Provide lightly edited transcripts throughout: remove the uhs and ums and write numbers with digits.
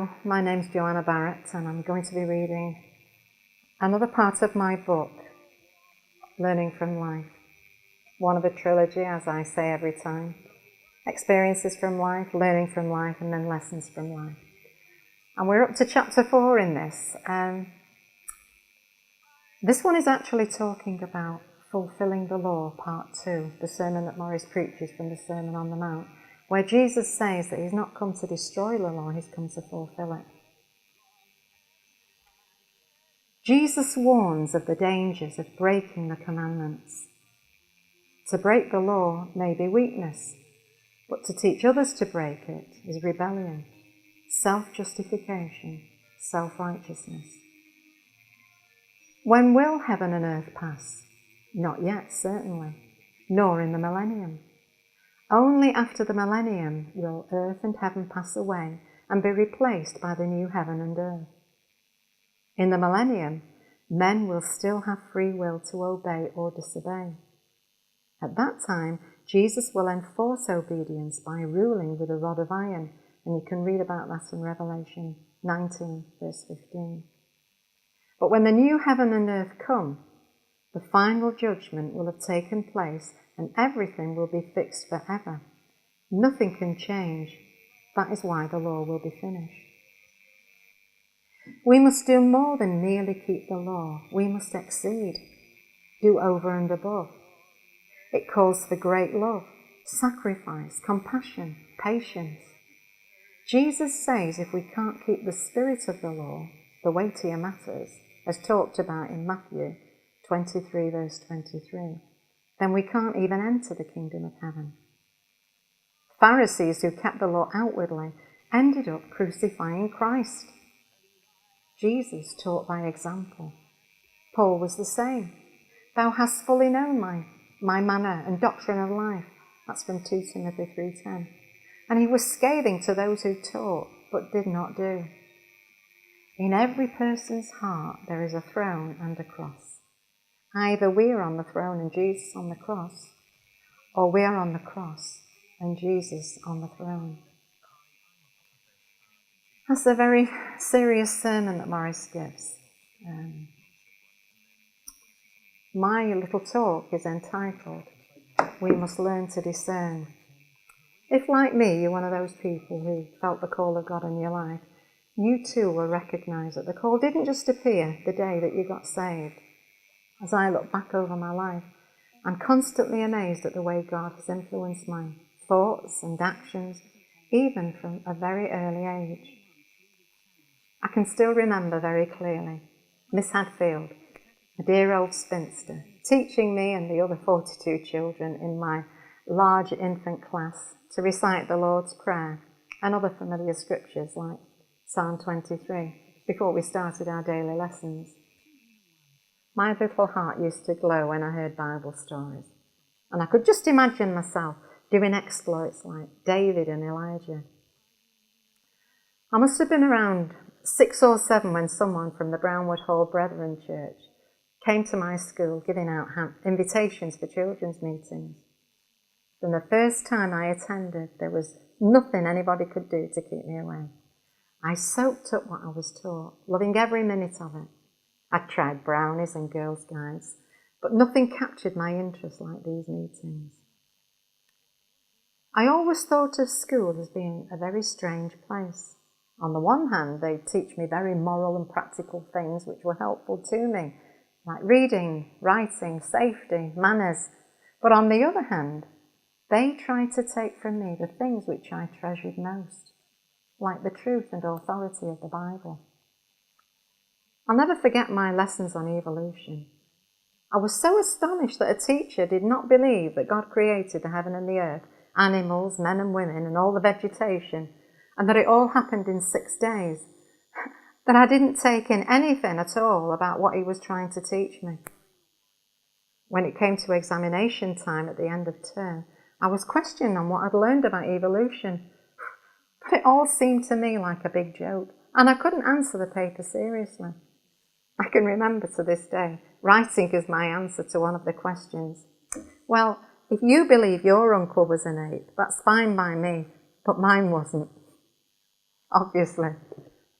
Hello, my name's Joanna and I'm going to be reading another part of my book, Learning from Life. One of a trilogy, as I say every time. Experiences from life, learning from life, and then lessons from life. And we're up to chapter 4 in this. This one is actually talking about fulfilling the law, part 2, the sermon that Maurice preaches from the Sermon on the Mount, where Jesus says that he's not come to destroy the law, he's come to fulfill it. Jesus warns of the dangers of breaking the commandments. To break the law may be weakness, but to teach others to break it is rebellion, self-justification, self-righteousness. When will heaven and earth pass? Not yet, certainly, nor in the millennium. Only after the millennium will earth and heaven pass away and be replaced by the new heaven and earth. In the millennium, men will still have free will to obey or disobey. At that time, Jesus will enforce obedience by ruling with a rod of iron, and you can read about that in Revelation 19, verse 15. But when the new heaven and earth come, the final judgment will have taken place and everything will be fixed forever. Nothing can change. That is why the law will be finished. We must do more than merely keep the law. We must exceed, do over and above. It calls for great love, sacrifice, compassion, patience. Jesus says if we can't keep the spirit of the law, the weightier matters, as talked about in Matthew 23, verse 23, then we can't even enter the kingdom of heaven. Pharisees who kept the law outwardly ended up crucifying Christ. Jesus taught by example. Paul was the same. Thou hast fully known my manner and doctrine of life. That's from 2 Timothy 3:10. And he was scathing to those who taught but did not do. In every person's heart there is a throne and a cross. Either we are on the throne and Jesus on the cross, or we are on the cross and Jesus on the throne. That's a very serious sermon that Maurice gives. My little talk is entitled, We Must Learn to Discern. If, like me, you're one of those people who felt the call of God in your life, you too will recognise that the call didn't just appear the day that you got saved. As I look back over my life, I'm constantly amazed at the way God has influenced my thoughts and actions, even from a very early age. I can still remember very clearly Miss Hadfield, a dear old spinster, teaching me and the other 42 children in my large infant class to recite the Lord's Prayer and other familiar scriptures like Psalm 23 before we started our daily lessons. My little heart used to glow when I heard Bible stories, and I could just imagine myself doing exploits like David and Elijah. I must have been around 6 or 7 when someone from the Brownwood Hall Brethren Church came to my school giving out invitations for children's meetings. From the first time I attended, there was nothing anybody could do to keep me away. I soaked up what I was taught, loving every minute of it. I tried brownies and girls' guides, but nothing captured my interest like these meetings. I always thought of school as being a very strange place. On the one hand, they teach me very moral and practical things which were helpful to me, like reading, writing, safety, manners. But on the other hand, they tried to take from me the things which I treasured most, like the truth and authority of the Bible. I'll never forget my lessons on evolution. I was so astonished that a teacher did not believe that God created the heaven and the earth, animals, men and women, and all the vegetation, and that it all happened in 6 days, that I didn't take in anything at all about what he was trying to teach me. When it came to examination time at the end of term, I was questioning on what I'd learned about evolution, but it all seemed to me like a big joke, and I couldn't answer the paper seriously. I can remember to this day writing as my answer to one of the questions, well, if you believe your uncle was an ape, that's fine by me, but mine wasn't. Obviously,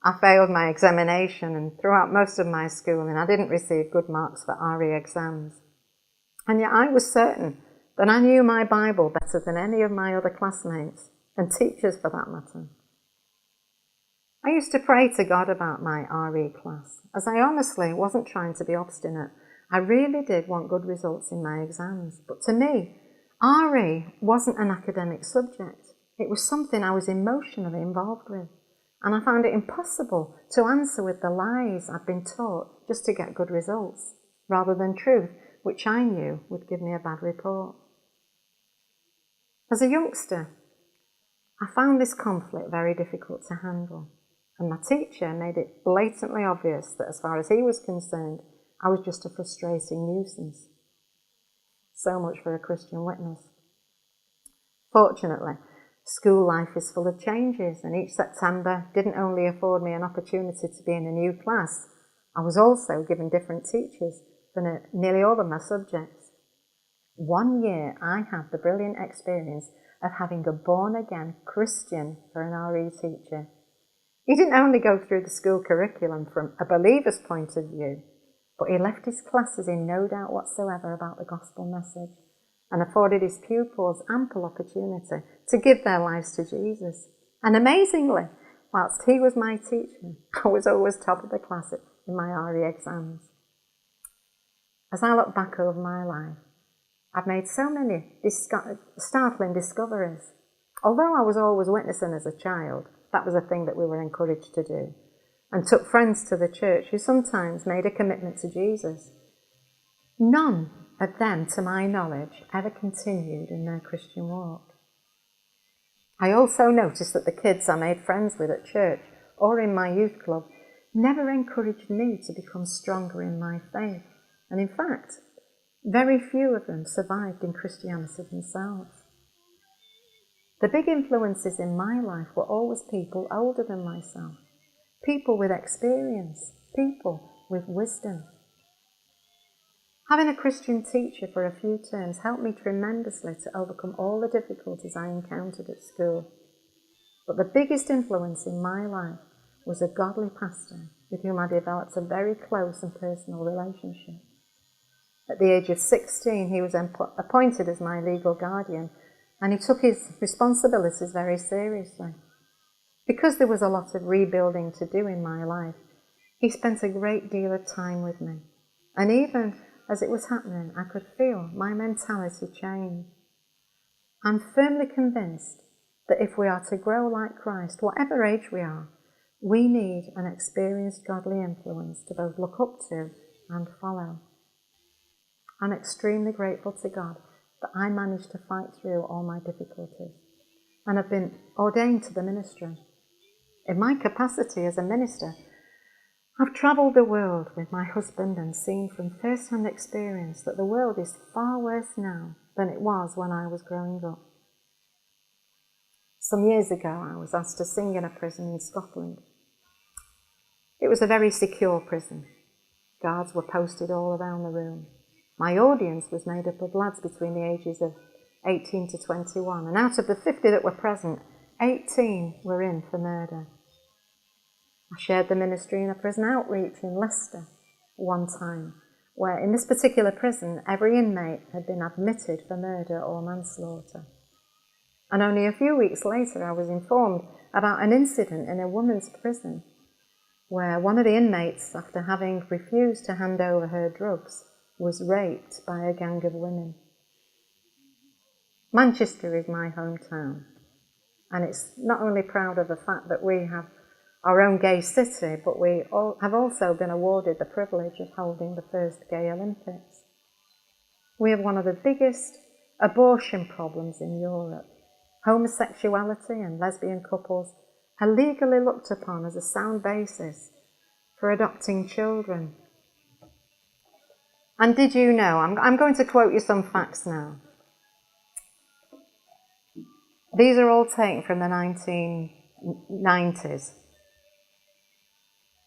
I failed my examination, and throughout most of my schooling I didn't receive good marks for RE exams. And yet I was certain that I knew my Bible better than any of my other classmates, and teachers for that matter. I used to pray to God about my RE class, as I honestly wasn't trying to be obstinate. I really did want good results in my exams. But to me, RE wasn't an academic subject. It was something I was emotionally involved with. And I found it impossible to answer with the lies I'd been taught just to get good results, rather than truth, which I knew would give me a bad report. As a youngster, I found this conflict very difficult to handle. And my teacher made it blatantly obvious that as far as he was concerned, I was just a frustrating nuisance. So much for a Christian witness. Fortunately, school life is full of changes, and each September didn't only afford me an opportunity to be in a new class, I was also given different teachers for nearly all of my subjects. One year I had the brilliant experience of having a born-again Christian for an RE teacher. He didn't only go through the school curriculum from a believer's point of view, but he left his classes in no doubt whatsoever about the gospel message, and afforded his pupils ample opportunity to give their lives to Jesus. And amazingly, whilst he was my teacher, I was always top of the class in my RE exams. As I look back over my life, I've made so many startling discoveries. Although I was always witnessing as a child, that was a thing that we were encouraged to do, and took friends to the church who sometimes made a commitment to Jesus. None of them, to my knowledge, ever continued in their Christian walk. I also noticed that the kids I made friends with at church or in my youth club never encouraged me to become stronger in my faith, and in fact, very few of them survived in Christianity themselves. The big influences in my life were always people older than myself, people with experience, people with wisdom. Having a Christian teacher for a few terms helped me tremendously to overcome all the difficulties I encountered at school. But the biggest influence in my life was a godly pastor with whom I developed a very close and personal relationship. At the age of 16, he was appointed as my legal guardian, and he took his responsibilities very seriously. Because there was a lot of rebuilding to do in my life, he spent a great deal of time with me. And even as it was happening, I could feel my mentality change. I'm firmly convinced that if we are to grow like Christ, whatever age we are, we need an experienced godly influence to both look up to and follow. I'm extremely grateful to God that I managed to fight through all my difficulties and have been ordained to the ministry. In my capacity as a minister, I've travelled the world with my husband and seen from first-hand experience that the world is far worse now than it was when I was growing up. Some years ago, I was asked to sing in a prison in Scotland. It was a very secure prison. Guards were posted all around the room. My audience was made up of lads between the ages of 18 to 21, and out of the 50 that were present, 18 were in for murder. I shared the ministry in a prison outreach in Leicester one time, where in this particular prison, every inmate had been admitted for murder or manslaughter. And only a few weeks later, I was informed about an incident in a women's prison, where one of the inmates, after having refused to hand over her drugs, was raped by a gang of women. Manchester is my hometown, and it's not only proud of the fact that we have our own gay city, but we have also been awarded the privilege of holding the first Gay Olympics. We have one of the biggest abortion problems in Europe. Homosexuality and lesbian couples are legally looked upon as a sound basis for adopting children. And did you know, I'm going to quote you some facts now. These are all taken from the 1990s.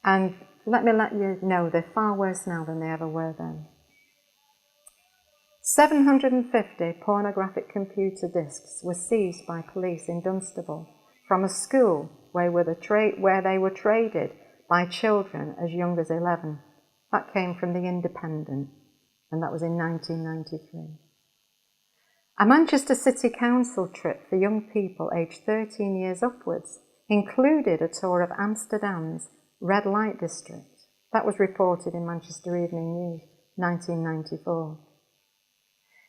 And let me let you know, they're far worse now than they ever were then. 750 pornographic computer discs were seized by police in Dunstable from a school where they were traded by children as young as 11. That came from the Independent, and that was in 1993. A Manchester City Council trip for young people aged 13 years upwards included a tour of Amsterdam's red light district. That was reported in Manchester Evening News, 1994.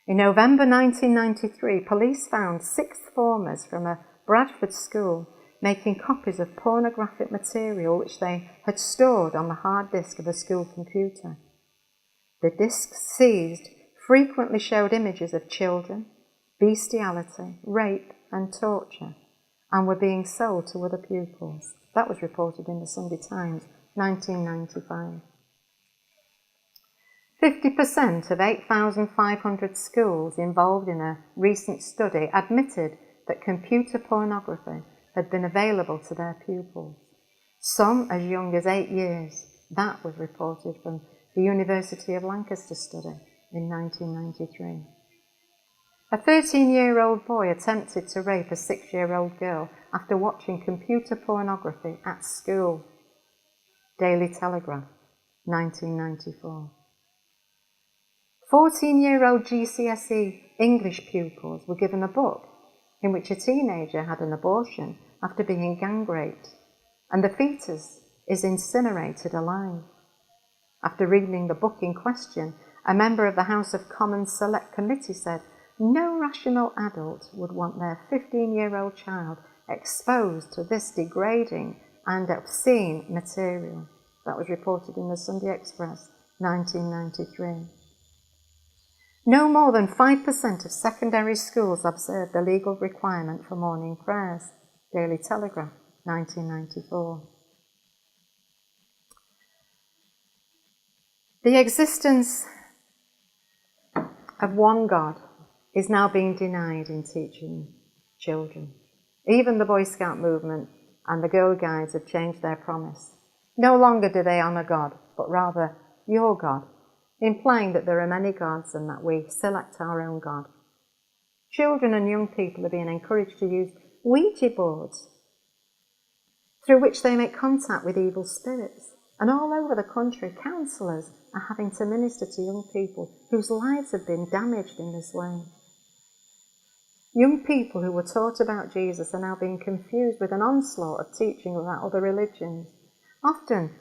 In November 1993, police found sixth formers from a Bradford school making copies of pornographic material which they had stored on the hard disk of a school computer. The disks seized frequently showed images of children, bestiality, rape and torture, and were being sold to other pupils. That was reported in the Sunday Times, 1995. 50% of 8,500 schools involved in a recent study admitted that computer pornography had been available to their pupils, some as young as 8 years. That was reported from the University of Lancaster study in 1993. A 13-year-old boy attempted to rape a 6-year-old girl after watching computer pornography at school. Daily Telegraph, 1994. 14-year-old GCSE English pupils were given a book in which a teenager had an abortion after being gang raped, and the fetus is incinerated alive. After reading the book in question, a member of the House of Commons Select Committee said, "No rational adult would want their 15-year-old child exposed to this degrading and obscene material." That was reported in the Sunday Express, 1993. No more than 5% of secondary schools observe the legal requirement for morning prayers. Daily Telegraph, 1994. The existence of one God is now being denied in teaching children. Even the Boy Scout movement and the Girl Guides have changed their promise. No longer do they honour God, but rather your God, implying that there are many gods and that we select our own God. Children and young people are being encouraged to use Ouija boards, through which they make contact with evil spirits. And all over the country, counsellors are having to minister to young people whose lives have been damaged in this way. Young people who were taught about Jesus are now being confused with an onslaught of teaching about other religions. Often,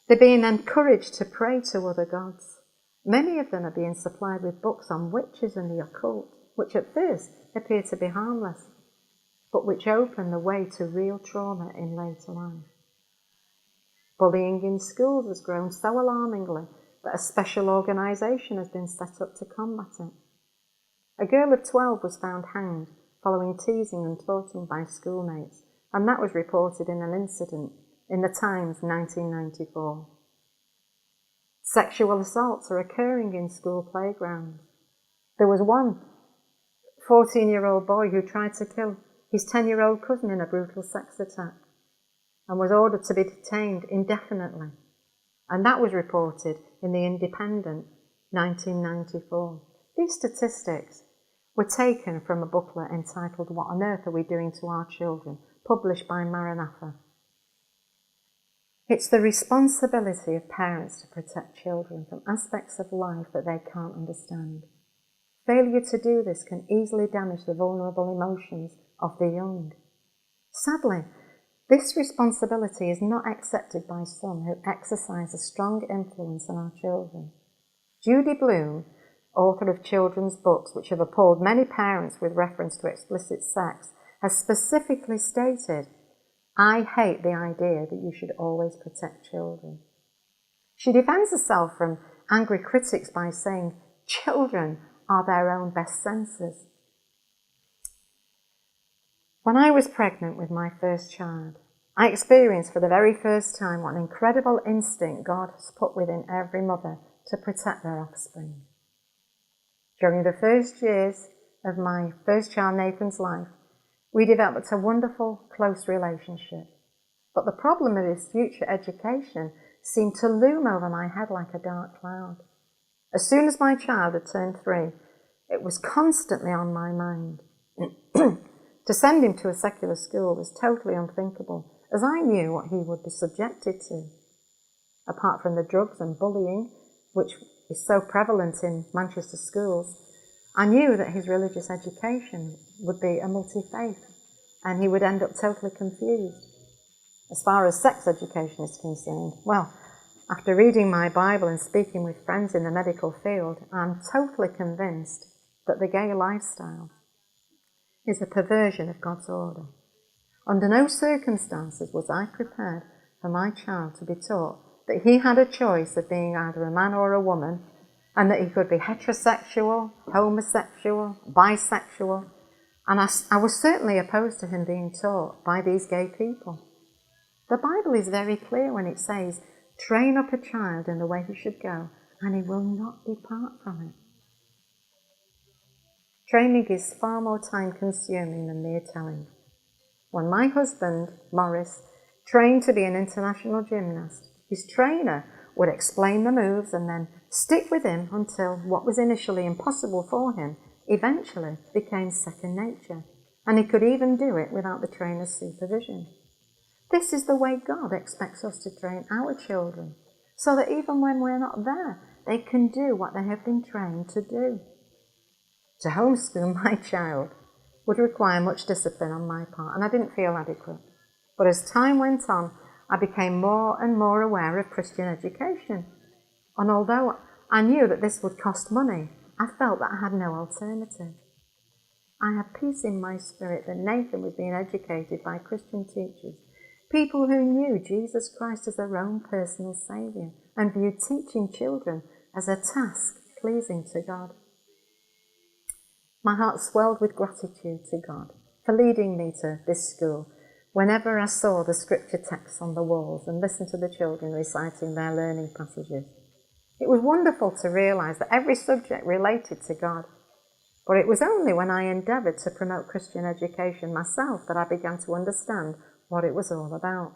they're being encouraged to pray to other gods. Many of them are being supplied with books on witches and the occult, which at first appear to be harmless, but which open the way to real trauma in later life. Bullying in schools has grown so alarmingly that a special organisation has been set up to combat it. A girl of 12 was found hanged following teasing and taunting by schoolmates, and that was reported in an incident in the Times, 1994. Sexual assaults are occurring in school playgrounds. There was one 14-year-old boy who tried to kill his 10-year-old cousin in a brutal sex attack and was ordered to be detained indefinitely. And that was reported in the Independent, 1994. These statistics were taken from a booklet entitled "What on Earth Are We Doing to Our Children?", published by Maranatha. It's the responsibility of parents to protect children from aspects of life that they can't understand. Failure to do this can easily damage the vulnerable emotions of the young. Sadly, this responsibility is not accepted by some who exercise a strong influence on our children. Judy Blume, author of children's books which have appalled many parents with reference to explicit sex, has specifically stated, "I hate the idea that you should always protect children." She defends herself from angry critics by saying children are their own best censors. When I was pregnant with my first child, I experienced for the very first time what an incredible instinct God has put within every mother to protect their offspring. During the first years of my first child, Nathan's life, we developed a wonderful, close relationship. But the problem of his future education seemed to loom over my head like a dark cloud. As soon as my child had turned 3, it was constantly on my mind. To send him to a secular school was totally unthinkable, as I knew what he would be subjected to. Apart from the drugs and bullying, which is so prevalent in Manchester schools, I knew that his religious education would be a multi-faith, and he would end up totally confused. As far as sex education is concerned, well, after reading my Bible and speaking with friends in the medical field, I'm totally convinced that the gay lifestyle is a perversion of God's order. Under no circumstances was I prepared for my child to be taught that he had a choice of being either a man or a woman, and that he could be heterosexual, homosexual, bisexual, and I was certainly opposed to him being taught by these gay people. The Bible is very clear when it says, "Train up a child in the way he should go, and he will not depart from it." Training is far more time-consuming than mere telling. When my husband, Maurice, trained to be an international gymnast, his trainer would explain the moves and then stick with him until what was initially impossible for him eventually became second nature, and he could even do it without the trainer's supervision. This is the way God expects us to train our children, so that even when we're not there, they can do what they have been trained to do. To homeschool my child would require much discipline on my part, and I didn't feel adequate. But as time went on, I became more and more aware of Christian education. And although I knew that this would cost money, I felt that I had no alternative. I had peace in my spirit that Nathan was being educated by Christian teachers, people who knew Jesus Christ as their own personal Saviour and viewed teaching children as a task pleasing to God. My heart swelled with gratitude to God for leading me to this school whenever I saw the scripture texts on the walls and listened to the children reciting their learning passages. It was wonderful to realise that every subject related to God, but it was only when I endeavoured to promote Christian education myself that I began to understand what it was all about.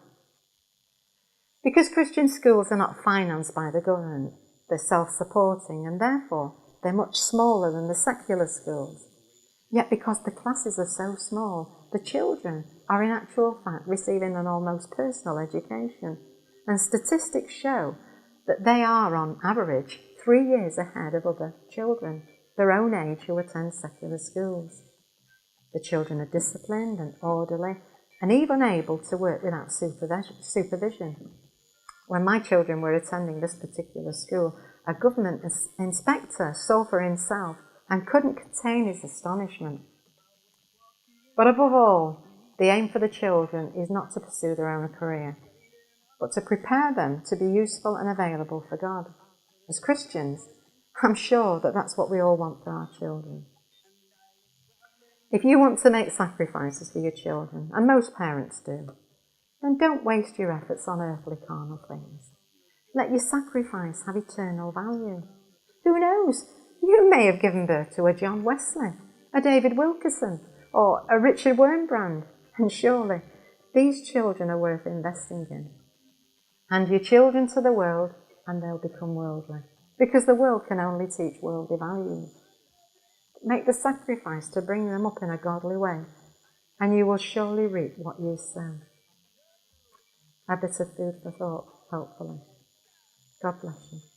Because Christian schools are not financed by the government, they're self-supporting, and therefore they're much smaller than the secular schools. Yet because the classes are so small, the children are in actual fact receiving an almost personal education, and statistics show that they are on average 3 years ahead of other children their own age who attend secular schools. The children are disciplined and orderly and even able to work without supervision. When my children were attending this particular school, a government inspector saw for himself and couldn't contain his astonishment. But above all, the aim for the children is not to pursue their own career, but to prepare them to be useful and available for God. As Christians, I'm sure that that's what we all want for our children. If you want to make sacrifices for your children, and most parents do, then don't waste your efforts on earthly carnal things. Let your sacrifice have eternal value. Who knows? You may have given birth to a John Wesley, a David Wilkerson, or a Richard Wurmbrand, and surely these children are worth investing in. Hand your children to the world and they'll become worldly, because the world can only teach worldly values. Make the sacrifice to bring them up in a godly way, and you will surely reap what you sow. A bit of food for thought, hopefully. God bless you.